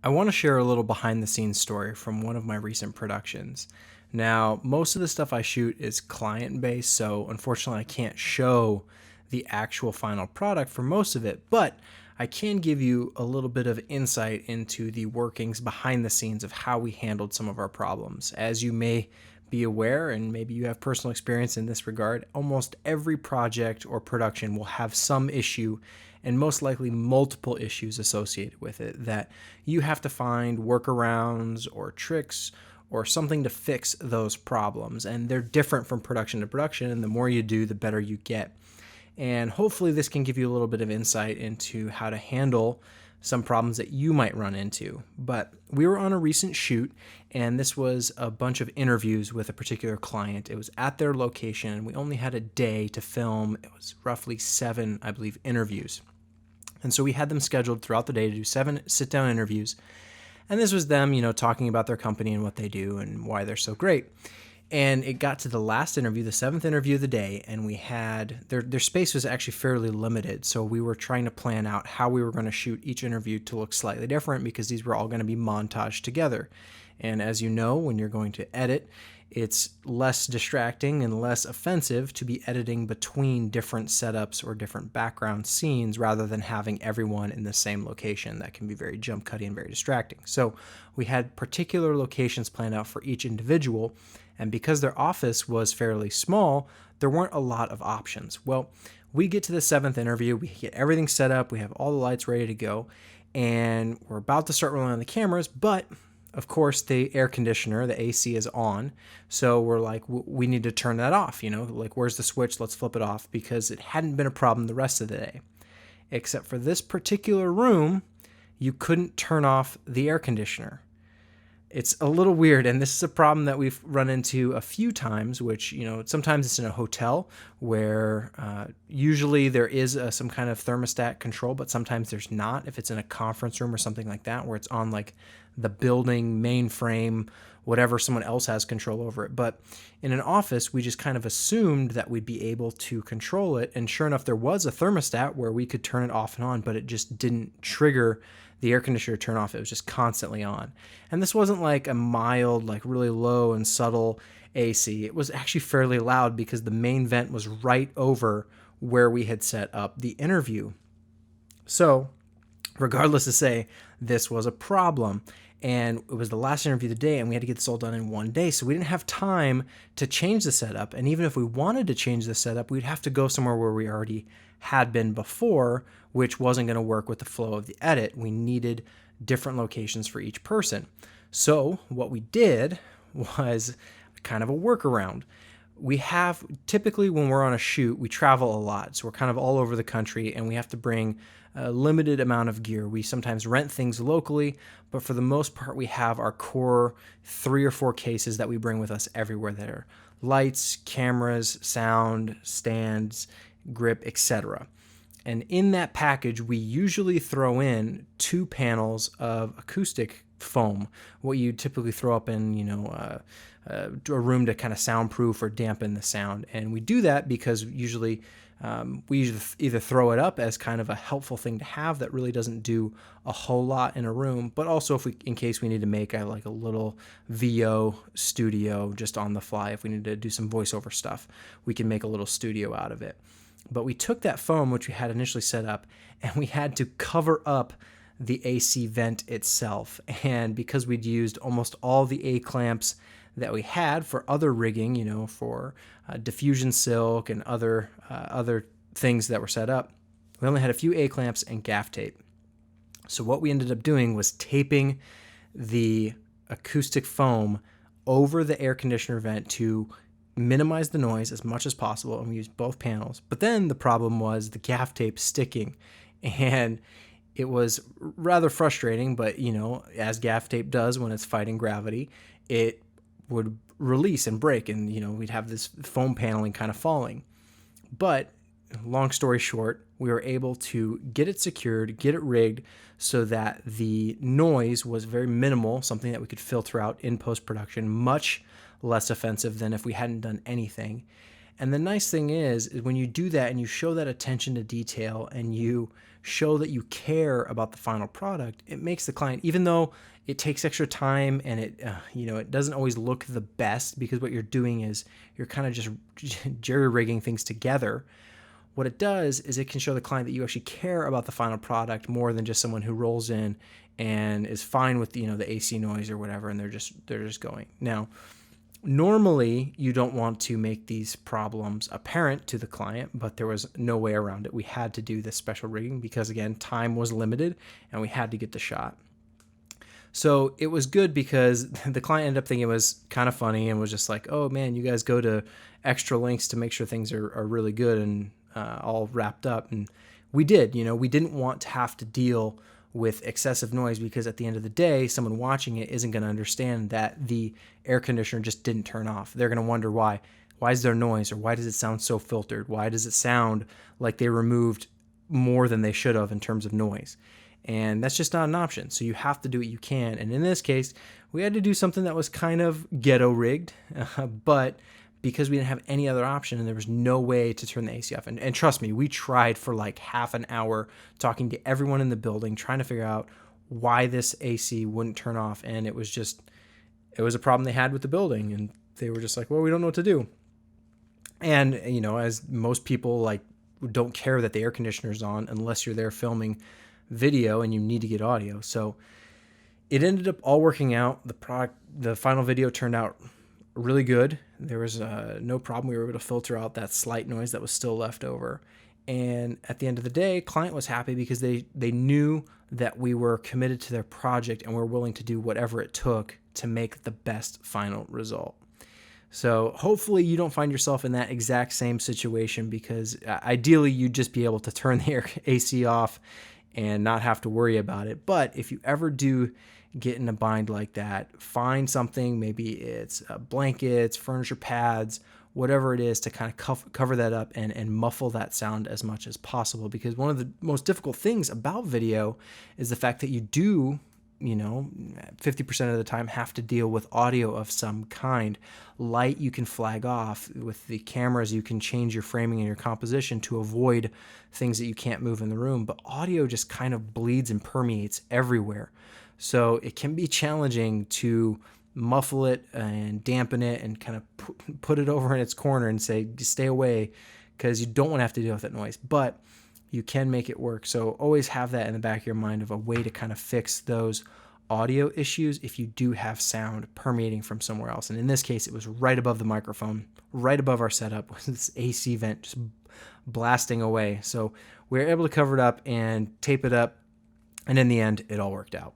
I want to share a little behind the scenes story from one of my recent productions. Now, most of the stuff I shoot is client based, so unfortunately, I can't show the actual final product for most of it, but I can give you a little bit of insight into the workings behind the scenes of how we handled some of our problems. As you may be aware, and maybe you have personal experience in this regard, almost every project or production will have some issue and most likely multiple issues associated with it that you have to find workarounds or tricks or something to fix those problems. And they're different from production to production, and the more you do, the better you get. And hopefully, this can give you a little bit of insight into how to handle some problems that you might run into. But we were on a recent shoot, and this was a bunch of interviews with a particular client. It was at their location, and we only had a day to film. It was roughly 7, I believe, interviews. And so we had them scheduled throughout the day to do 7 sit-down interviews. And this was them, talking about their company and what they do and why they're so great. And it got to the last interview, the 7th interview of the day, and we had their space was actually fairly limited. So we were trying to plan out how we were going to shoot each interview to look slightly different because these were all going to be montaged together. And as you know, when you're going to edit, it's less distracting and less offensive to be editing between different setups or different background scenes rather than having everyone in the same location. That can be very jump cutty and very distracting. So we had particular locations planned out for each individual, and because their office was fairly small, there weren't a lot of options. Well, we get to the 7th interview, we get everything set up, we have all the lights ready to go, and we're about to start rolling on the cameras, but of course, the air conditioner, the AC is on. So we're like, we need to turn that off, like, where's the switch? Let's flip it off, because it hadn't been a problem the rest of the day. Except for this particular room, you couldn't turn off the air conditioner. It's a little weird, and this is a problem that we've run into a few times, which, sometimes it's in a hotel where usually there is some kind of thermostat control, but sometimes there's not. If it's in a conference room or something like that, where it's on like the building mainframe, whatever, someone else has control over it. But in an office, we just kind of assumed that we'd be able to control it. And sure enough, there was a thermostat where we could turn it off and on, but it just didn't trigger the air conditioner turn off. It was just constantly on. And this wasn't like a mild, like really low and subtle AC. It was actually fairly loud because the main vent was right over where we had set up the interview. So, regardless to say, this was a problem. And it was the last interview of the day, and we had to get this all done in one day. So we didn't have time to change the setup. And even if we wanted to change the setup, we'd have to go somewhere where we already had been before, which wasn't going to work with the flow of the edit. We needed different locations for each person. So what we did was kind of a workaround. We have typically, when we're on a shoot, we travel a lot. So we're kind of all over the country, and we have to bring a limited amount of gear. We sometimes rent things locally, but for the most part, we have our core 3 or 4 cases that we bring with us everywhere there: lights, cameras, sound, stands, grip, etc. And in that package, we usually throw in 2 panels of acoustic foam, what you typically throw up in, a room to kind of soundproof or dampen the sound. And we do that because we usually either throw it up as kind of a helpful thing to have that really doesn't do a whole lot in a room, but also in case we need to make a little VO studio just on the fly, if we need to do some voiceover stuff, we can make a little studio out of it. But we took that foam, which we had initially set up, and we had to cover up the AC vent itself. And because we'd used almost all the A-clamps that we had for other rigging, for diffusion silk and other things that were set up, we only had a few A-clamps and gaff tape. So what we ended up doing was taping the acoustic foam over the air conditioner vent to minimize the noise as much as possible, and we used both panels. But then the problem was the gaff tape sticking, and it was rather frustrating, but as gaff tape does when it's fighting gravity, it would release and break, and we'd have this foam paneling kind of falling. But long story short, we were able to get it secured, get it rigged so that the noise was very minimal, something that we could filter out in post-production, much less offensive than if we hadn't done anything. And the nice thing is when you do that and you show that attention to detail and you show that you care about the final product, it makes the client, even though it takes extra time and it doesn't always look the best, because what you're doing is you're kind of just jerry rigging things together. What it does is it can show the client that you actually care about the final product more than just someone who rolls in and is fine with the AC noise or whatever, and they're just going. Now, normally you don't want to make these problems apparent to the client, but there was no way around it. We had to do this special rigging because, again, time was limited and we had to get the shot. So it was good because the client ended up thinking it was kind of funny and was just like, oh man, you guys go to extra lengths to make sure things are really good and all wrapped up. And we did. We didn't want to have to deal with excessive noise, because at the end of the day, someone watching it isn't going to understand that the air conditioner just didn't turn off. They're going to wonder why. Why is there noise? Or why does it sound so filtered? Why does it sound like they removed more than they should have in terms of noise? And that's just not an option. So you have to do what you can. And in this case, we had to do something that was kind of ghetto rigged, but because we didn't have any other option and there was no way to turn the AC off. And trust me, we tried for like half an hour talking to everyone in the building, trying to figure out why this AC wouldn't turn off. And it was a problem they had with the building. And they were just like, well, we don't know what to do. And, as most people don't care that the air conditioner's on unless you're there filming video and you need to get audio. So it ended up all working out. The final video turned out really good. There was no problem. We were able to filter out that slight noise that was still left over. And at the end of the day, client was happy because they knew that we were committed to their project and were willing to do whatever it took to make the best final result. So hopefully you don't find yourself in that exact same situation, because ideally you'd just be able to turn the AC off and not have to worry about it. But if you ever do get in a bind like that, find something, maybe it's blankets, furniture pads, whatever it is, to kind of cover that up and muffle that sound as much as possible. Because one of the most difficult things about video is the fact that you do, 50% of the time have to deal with audio of some kind. Light you can flag off. With the cameras, you can change your framing and your composition to avoid things that you can't move in the room. But audio just kind of bleeds and permeates everywhere. So it can be challenging to muffle it and dampen it and kind of put it over in its corner and say, stay away, because you don't want to have to deal with that noise. But you can make it work. So always have that in the back of your mind of a way to kind of fix those audio issues if you do have sound permeating from somewhere else. And in this case, it was right above the microphone, right above our setup, was this AC vent just blasting away. So we were able to cover it up and tape it up. And in the end, it all worked out.